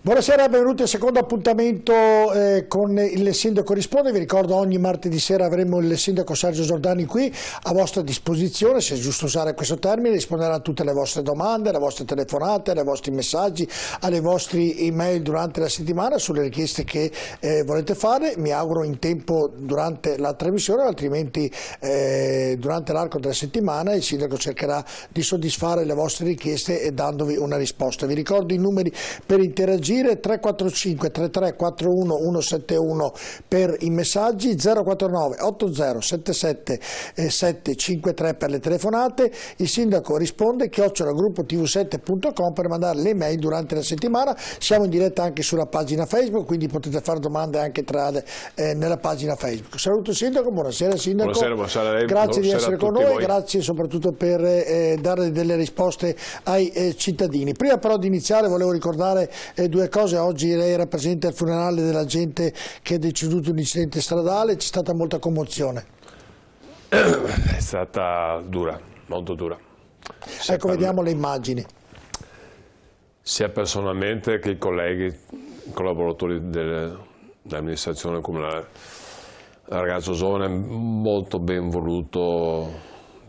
Buonasera, benvenuti al secondo appuntamento con il Sindaco Risponde. Vi ricordo ogni martedì sera avremo il Sindaco Sergio Giordani qui a vostra disposizione, se è giusto usare questo termine, risponderà a tutte le vostre domande, alle vostre telefonate, ai vostri messaggi, alle vostre email durante la settimana sulle richieste che volete fare. Mi auguro in tempo durante la trasmissione, altrimenti durante l'arco della settimana il Sindaco cercherà di soddisfare le vostre richieste e dandovi una risposta. Vi ricordo i numeri per interagire: 345 3341 171 per i messaggi, 049 80 77 753 per le telefonate. Il Sindaco Risponde @gruppotv7.com per mandare le mail durante la settimana. Siamo in diretta anche sulla pagina Facebook, quindi potete fare domande anche nella pagina Facebook. Saluto il Sindaco, buonasera Sindaco. Buonasera a lei. Grazie di essere con noi, voi. Grazie soprattutto per dare delle risposte ai cittadini. Prima però di iniziare volevo ricordare due cose. Oggi lei era presente al funerale della gente che è deceduto in un incidente stradale, c'è stata molta commozione. È stata dura, molto dura. Ecco, vediamo le immagini. Sia personalmente che i colleghi, i collaboratori dell'amministrazione comunale. Il ragazzo giovane molto ben voluto,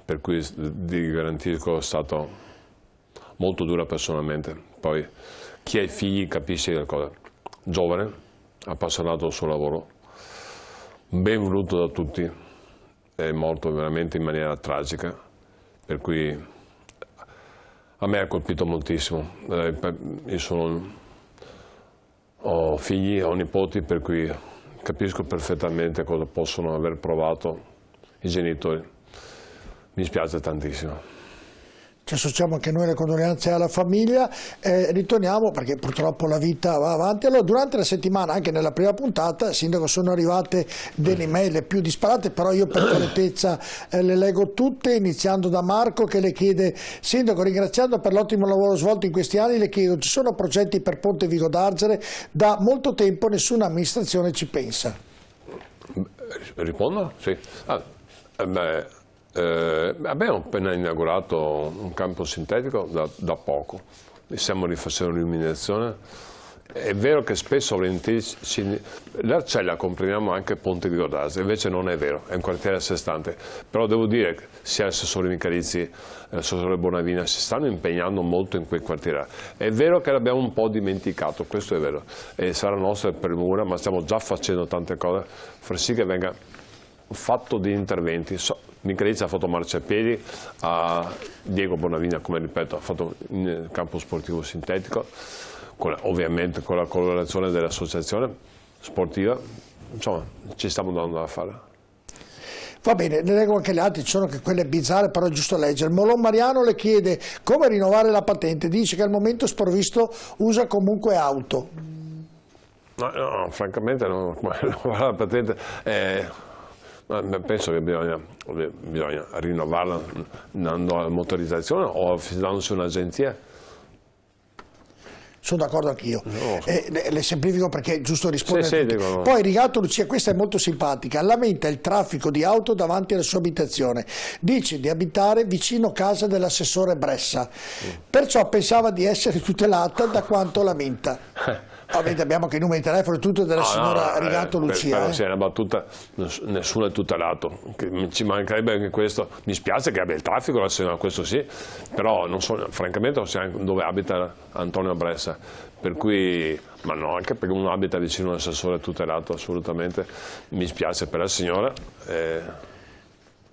per cui vi garantisco è stato molto dura personalmente. Poi chi ha i figli capisce le cose. Giovane, appassionato al suo lavoro, ben voluto da tutti, è morto veramente in maniera tragica, per cui a me ha colpito moltissimo. Ho figli, ho nipoti, per cui capisco perfettamente cosa possono aver provato i genitori. Mi spiace tantissimo. Ci associamo anche noi alle condoglianze alla famiglia. Ritorniamo perché purtroppo la vita va avanti. Allora, durante la settimana, anche nella prima puntata, Sindaco, sono arrivate delle email più disparate, però io per correttezza le leggo tutte, iniziando da Marco che le chiede: Sindaco, ringraziando per l'ottimo lavoro svolto in questi anni, le chiedo, ci sono progetti per Ponte Vigo d'Arzere? Da molto tempo nessuna amministrazione ci pensa. Rispondo? Sì. Abbiamo appena inaugurato un campo sintetico da poco, stiamo rifacendo l'illuminazione. È vero che spesso l'Arcella comprendiamo anche Ponte Vigo d'Arzere, invece non è vero, è un quartiere a sé stante, però devo dire che sia l'assessore Michalizzi e l'assessore Bonavina si stanno impegnando molto in quel quartiere. È vero che l'abbiamo un po' dimenticato, questo è vero, e sarà nostra premura, ma stiamo già facendo tante cose, far sì che venga fatto di interventi. Michalizzi ha fatto marciapiedi, Diego Bonavina, come ripeto, ha fatto il campo sportivo sintetico, ovviamente con la collaborazione dell'associazione sportiva, insomma ci stiamo dando da fare. Va bene, ne leggo anche le altre, ci sono anche quelle bizzarre, però è giusto leggere. Molon Mariano le chiede come rinnovare la patente, dice che al momento sprovvisto usa comunque auto. No, francamente no, la patente penso che bisogna rinnovarla andando alla motorizzazione o affidandosi a un'agenzia. Sono d'accordo anch'io. No. Le semplifico perché è giusto rispondere. Sì, Poi Rigato Lucia, questa è molto simpatica, lamenta il traffico di auto davanti alla sua abitazione. Dice di abitare vicino casa dell'assessore Bressa, perciò pensava di essere tutelata da quanto lamenta. Ovviamente abbiamo anche i numeri di telefono e tutto della signora Rigato Lucia. Però se è una battuta, nessuno è tutelato, ci mancherebbe anche questo. Mi spiace che abbia il traffico la signora, questo sì, però non so, francamente non so dove abita Antonio Bressa, per cui, ma no, anche perché uno abita vicino a un assessore tutelato, assolutamente. Mi spiace per la signora.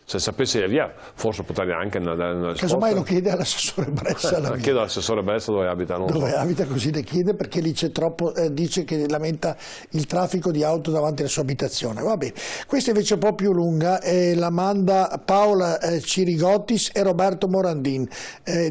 Se sapessi la via, forse potrei anche andare nella scuola. Casomai lo chiede all'assessore Bressa. Chiedo all'assessore Bressa dove abita. Dove abita, così le chiede, perché lì c'è troppo, dice che lamenta il traffico di auto davanti alla sua abitazione. Va bene. Questa invece è un po' più lunga, la manda Paola Cirigottis e Roberto Morandin.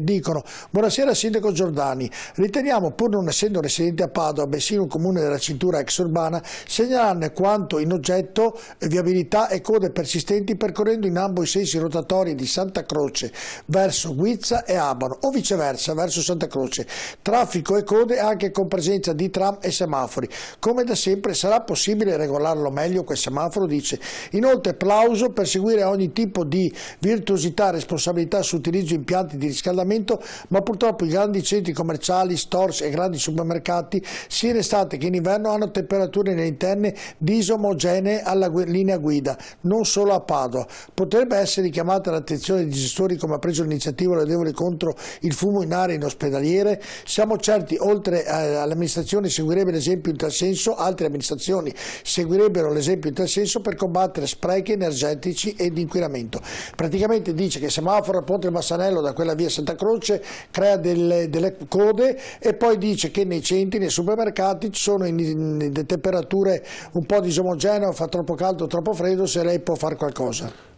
Dicono: buonasera Sindaco Giordani, riteniamo, pur non essendo residenti a Padova, bensì un comune della cintura exurbana, segnalarne quanto in oggetto viabilità e code persistenti percorrendo in ambo i sensi rotatori di Santa Croce verso Guizza e Abano o viceversa verso Santa Croce. Traffico e code anche con presenza di tram e semafori. Come da sempre sarà possibile regolarlo meglio quel semaforo, dice. Inoltre plauso per seguire ogni tipo di virtuosità e responsabilità su utilizzo impianti di riscaldamento, ma purtroppo i grandi centri commerciali, stores e grandi supermercati sia in estate che in inverno hanno temperature nelle interne disomogenee alla linea guida, non solo a Padova. Potrebbe essere richiamata l'attenzione dei gestori come ha preso l'iniziativa lodevole contro il fumo in aria in ospedaliere. Siamo certi, oltre all'amministrazione seguirebbe l'esempio in tal senso, altre amministrazioni seguirebbero l'esempio in tal senso per combattere sprechi energetici e di inquinamento. Praticamente dice che il semaforo al Ponte del Bassanello da quella via Santa Croce crea delle code e poi dice che nei centri, nei supermercati ci sono in temperature un po' disomogenee, fa troppo caldo o troppo freddo, se lei può fare qualcosa.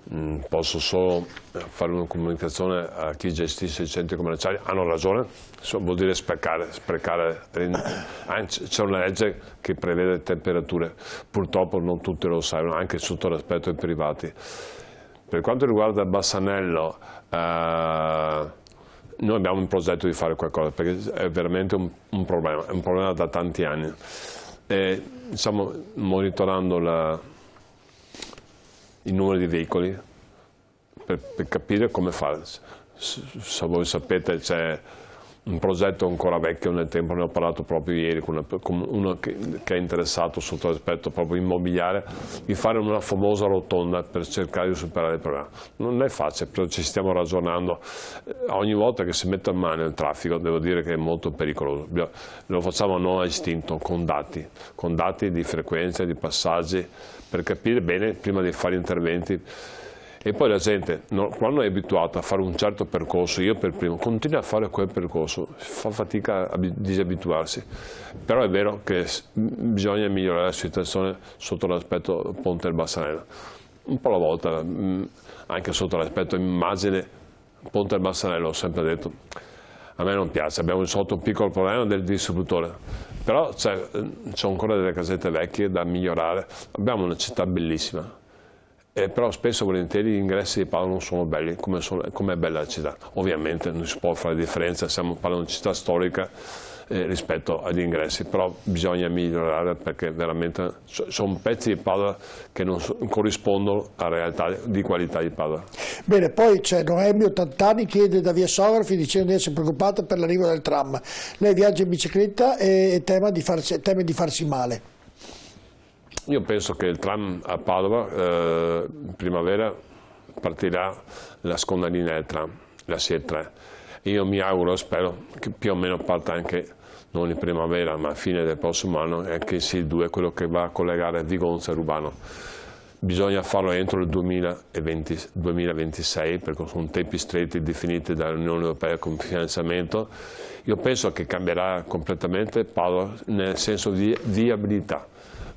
Posso solo fare una comunicazione a chi gestisce i centri commerciali, hanno ragione, vuol dire sprecare, c'è una legge che prevede temperature, purtroppo non tutti lo sanno, anche sotto l'aspetto dei privati. Per quanto riguarda Bassanello, noi abbiamo un progetto di fare qualcosa perché è veramente un problema da tanti anni. E, stiamo monitorando i numeri di veicoli per capire come fare. Se voi sapete c'è un progetto ancora vecchio nel tempo, ne ho parlato proprio ieri con uno che è interessato sotto l'aspetto proprio immobiliare, di fare una famosa rotonda per cercare di superare il problema. Non è facile, però ci stiamo ragionando. Ogni volta che si mette a mano il traffico devo dire che è molto pericoloso. Lo facciamo non a istinto, con dati di frequenze, di passaggi, per capire bene prima di fare interventi. E poi la gente, quando è abituata a fare un certo percorso, io per primo, continua a fare quel percorso, fa fatica a disabituarsi. Però è vero che bisogna migliorare la situazione sotto l'aspetto Ponte del Bassanello. Un po' alla volta, anche sotto l'aspetto immagine, Ponte del Bassanello, ho sempre detto, a me non piace, abbiamo risolto un piccolo problema del distributore, però c'è ancora delle casette vecchie da migliorare, abbiamo una città bellissima. Però spesso e volentieri gli ingressi di Padova non sono belli come è bella la città. Ovviamente non si può fare differenza, stiamo parlando di città storica rispetto agli ingressi, però bisogna migliorare perché veramente sono pezzi di Padova che non corrispondono alla realtà di qualità di Padova. Bene, poi c'è Noemi, 80 anni, chiede da via Sografi dicendo di essere preoccupata per l'arrivo del tram. Lei viaggia in bicicletta e teme di farsi male. Io penso che il tram a Padova in primavera partirà la seconda linea del tram, la C3. Io mi auguro, spero che più o meno parta anche non in primavera ma a fine del prossimo anno, anche il C2, quello che va a collegare Vigonza e Rubano. Bisogna farlo entro il 2026 perché sono tempi stretti definiti dall'Unione Europea con finanziamento. Io penso che cambierà completamente Padova nel senso di viabilità.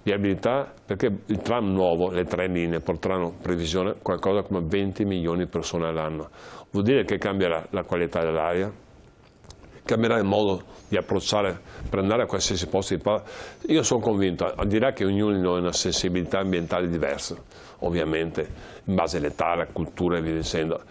Viabilità perché il tram nuovo, le 3 linee, porteranno previsione qualcosa come 20 milioni di persone all'anno. Vuol dire che cambierà la qualità dell'aria, cambierà il modo di approcciare per andare a qualsiasi posto di Padova. Io sono convinto, al di là che ognuno di noi ha una sensibilità ambientale diversa, ovviamente, in base all'età, alla cultura e via dicendo.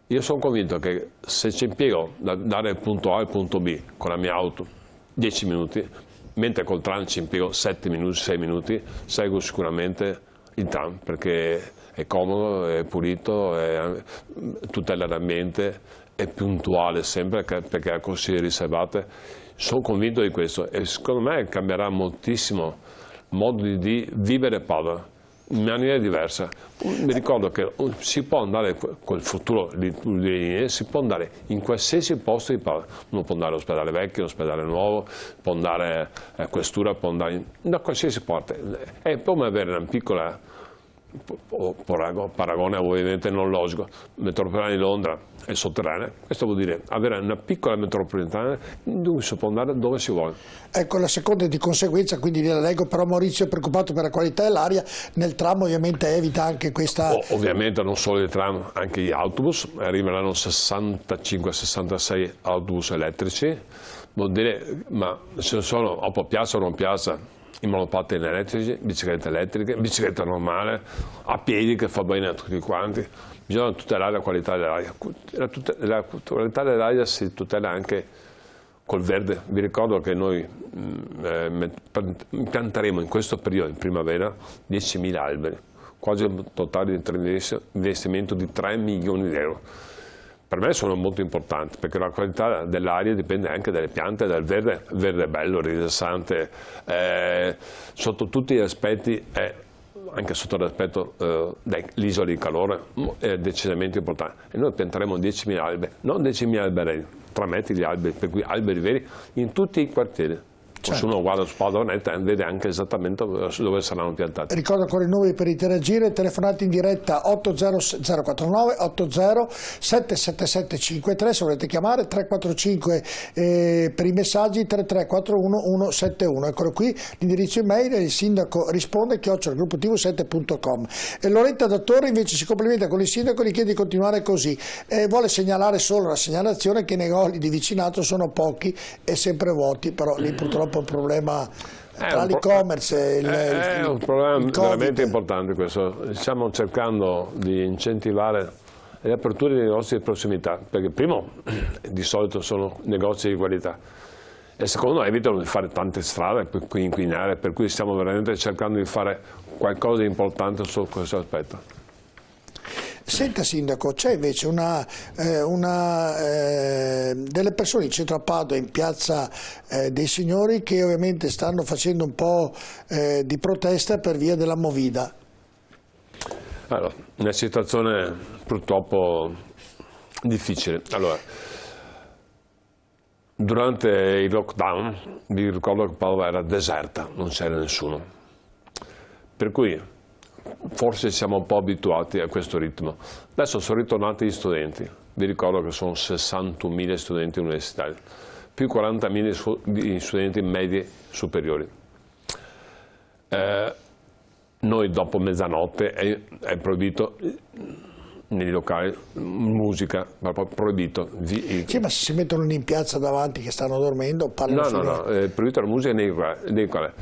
Io sono convinto che se ci impiego da dare il punto A al punto B con la mia auto 10 minuti, mentre col tram ci impiego 7 minuti, 6 minuti, seguo sicuramente il tram perché è comodo, è pulito, tutela l'ambiente, è puntuale sempre perché ha corsie riservate. Sono convinto di questo e secondo me cambierà moltissimo il modo di vivere Padova in maniera diversa. Mi ricordo che si può andare col futuro di linee, si può andare in qualsiasi posto di Padova. Uno può andare all'ospedale vecchio, all'ospedale nuovo, può andare a questura, può andare da qualsiasi parte. È come avere una piccola, paragone ovviamente non logico, metropolitana di Londra e sotterranea. Questo vuol dire avere una piccola metropolitana dove si può andare dove si vuole. Ecco, la seconda è di conseguenza, quindi la leggo, però Maurizio è preoccupato per la qualità dell'aria, nel tram ovviamente evita anche questa... Ovviamente non solo i tram, anche gli autobus, arriveranno 65-66 autobus elettrici, vuol dire, ma se sono, piazza o non piazza, i monopattini elettrici, biciclette elettriche, bicicletta normale, a piedi che fa bene a tutti quanti. Bisogna tutelare la qualità dell'aria. La qualità dell'aria si tutela anche col verde. Vi ricordo che noi pianteremo in questo periodo, in primavera, 10.000 alberi, quasi un totale di investimento di 3 milioni di euro. Per me sono molto importanti, perché la qualità dell'aria dipende anche dalle piante, dal verde. Il verde è bello, rilassante, sotto tutti gli aspetti, anche sotto l'aspetto dell'isola di calore, è decisamente importante. E noi pianteremo 10.000 alberi, non 10.000 alberi, 3 metri di alberi, per cui alberi veri in tutti i quartieri. Certo. Se uno guarda su Padronetta e vede anche esattamente dove saranno piantati. Ricordo ancora i numeri per interagire: telefonate in diretta 80049 80 777 53, se volete chiamare, 345 per i messaggi, 3341 171. Eccolo qui l'indirizzo email, il sindaco risponde @gruppotv7.com. E Loretta da Torre invece si complimenta con il sindaco, gli chiede di continuare così, vuole segnalare solo la segnalazione che i negozi di vicinato sono pochi e sempre vuoti, però lì purtroppo un problema tra l'e-commerce e è un problema veramente importante questo. Stiamo cercando di incentivare le aperture dei negozi di prossimità, perché primo di solito sono negozi di qualità e secondo evitano di fare tante strade per cui inquinare, per cui stiamo veramente cercando di fare qualcosa di importante su questo aspetto. Senta sindaco, c'è invece delle persone in centro a Padova, in piazza dei Signori, che ovviamente stanno facendo un po' di protesta per via della Movida. Allora, una situazione purtroppo difficile. Allora, durante il lockdown vi ricordo che Padova era deserta, non c'era nessuno, per cui forse siamo un po' abituati a questo ritmo. Adesso sono ritornati gli studenti, vi ricordo che sono 61.000 studenti universitari, più 40.000 studenti medie superiori. Noi dopo mezzanotte è proibito nei locali musica, proprio proibito. Sì, ma se si mettono in piazza davanti che stanno dormendo, No, è proibito la musica nei quali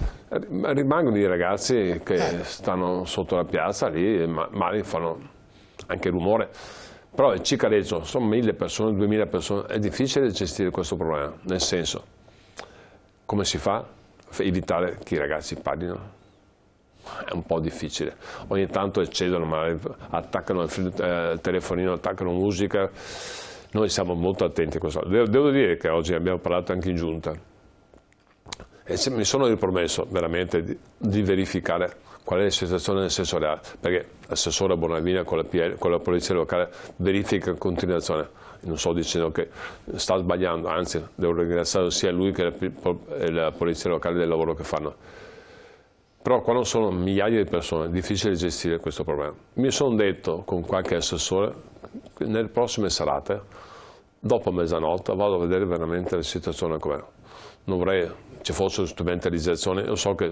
rimangono i ragazzi che stanno sotto la piazza lì, magari fanno anche rumore. Però il Cicareggio sono 1.000 persone, 2.000 persone, è difficile gestire questo problema, nel senso, come si fa a evitare che i ragazzi parlino? È un po' difficile, ogni tanto eccedono, ma attaccano il telefonino, attaccano musica, noi siamo molto attenti a questo. Devo dire che oggi abbiamo parlato anche in giunta e mi sono ripromesso veramente di verificare qual è la situazione dell'assessore, perché l'assessore Bonavina con la polizia locale verifica in continuazione. Non sto dicendo che sta sbagliando, anzi devo ringraziare sia lui che la polizia locale del lavoro che fanno. Però quando sono migliaia di persone è difficile gestire questo problema. Mi sono detto con qualche assessore che nelle prossime serate, dopo mezzanotte, vado a vedere veramente la situazione com'è. Non vorrei ci fosse strumentalizzazione, io so che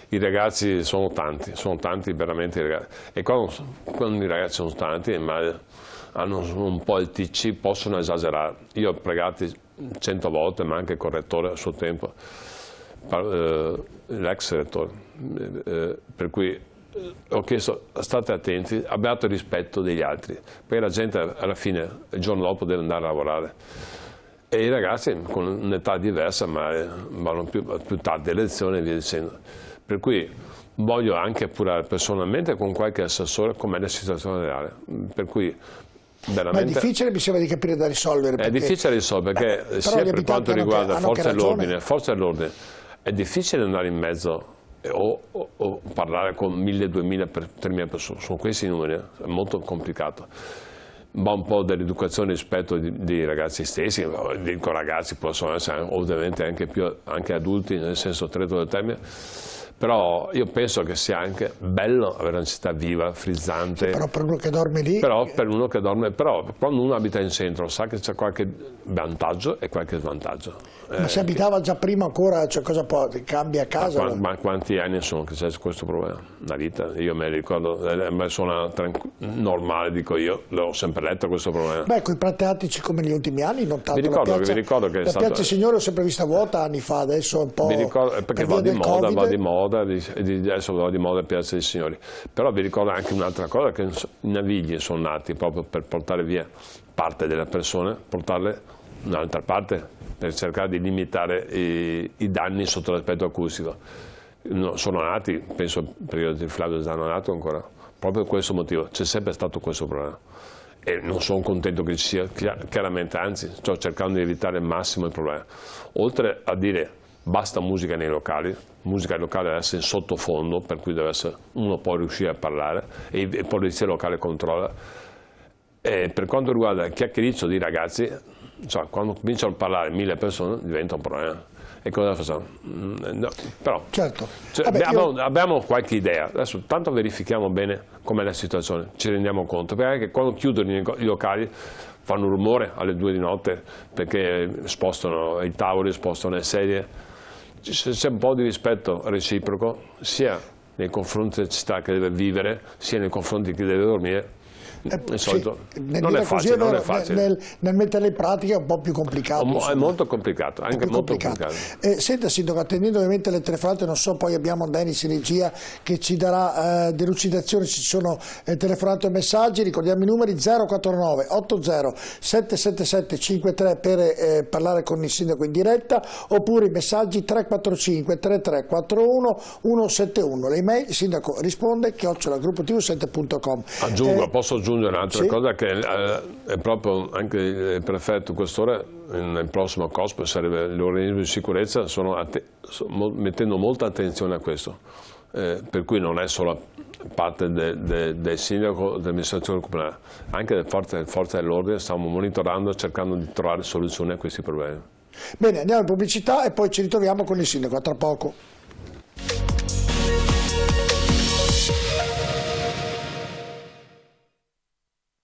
i ragazzi sono tanti veramente i ragazzi. E quando i ragazzi sono tanti, ma hanno un po' il TC, possono esagerare. Io ho pregati 100 volte, ma anche il correttore a suo tempo, l'ex rettore, per cui ho chiesto state attenti, abbiate rispetto degli altri, perché la gente alla fine il giorno dopo deve andare a lavorare e i ragazzi con un'età diversa ma vanno più tardi alle lezioni e via dicendo, per cui voglio anche appurare personalmente con qualche assessore com'è la situazione reale, per cui veramente. Ma è difficile, mi sembra di capire, da risolvere. È difficile da risolvere perché sia per quanto riguarda forza dell'ordine, è difficile andare in mezzo o parlare con 1.000, 2.000, 3.000 persone, sono questi i numeri, è molto complicato. Va un po' dell'educazione rispetto dei ragazzi stessi, dico ragazzi, possono essere ovviamente anche adulti, nel senso stretto del termine, Però io penso che sia anche bello avere una città viva, frizzante. Però per uno che dorme lì... Però quando uno abita in centro sa che c'è qualche vantaggio e qualche svantaggio. Ma si abitava già prima ancora, cioè cosa può, cambia casa? Ma quanti anni sono che c'è questo problema? Una vita, io me ricordo, ma sono normale, dico io, l'ho sempre letto questo problema. Beh, con i prateatici come negli ultimi anni, non tanto. Vi ricordo che la Piazza Signore l'ho sempre vista vuota anni fa, adesso è un po'... Vi ricordo, perché va di moda, adesso va di moda Piazza dei Signori. Però vi ricordo anche un'altra cosa, che i Navigli sono nati proprio per portare via parte delle persone, portarle in un'altra parte, per cercare di limitare i danni sotto l'aspetto acustico. Sono nati, penso il periodo di Flavio Zano è nato ancora, proprio per questo motivo, c'è sempre stato questo problema. E non sono contento che ci sia, chiaramente, anzi sto cercando di evitare al massimo il problema. Oltre a dire basta musica nei locali, musica locale deve essere in sottofondo, per cui uno può riuscire a parlare e la polizia locale controlla. E per quanto riguarda il chiacchiericcio di ragazzi, cioè, quando cominciano a parlare 1000 persone diventa un problema. E cosa facciamo? No, però certo. Cioè, abbiamo qualche idea, adesso tanto verifichiamo bene com'è la situazione, ci rendiamo conto, perché anche quando chiudono i locali fanno rumore alle 2 di notte perché spostano i tavoli, spostano le sedie, c'è un po' di rispetto reciproco sia nei confronti della città che deve vivere, sia nei confronti di chi deve dormire. Solito, non è facile, non è facile. Nel metterle in pratica è un po' più complicato. È molto complicato, anche molto complicato. Senta Sindaco, attendendo ovviamente le telefonate, non so, poi abbiamo Dennis in regia che ci darà delucidazione, ci sono telefonate e messaggi, ricordiamo i numeri 049 80 777 53 per parlare con il Sindaco in diretta, oppure i messaggi 345 3341 171. L'email Sindaco risponde @gruppotv7.com. Posso aggiungere un'altra cosa, che è proprio anche il prefetto quest'ora nel prossimo COSP, sarebbe l'organismo di sicurezza, stanno mettendo molta attenzione a questo, per cui non è solo parte del sindaco, dell'amministrazione comunale, anche le forze dell'ordine stiamo monitorando, cercando di trovare soluzioni a questi problemi. Bene, andiamo in pubblicità e poi ci ritroviamo con il Sindaco, a tra poco.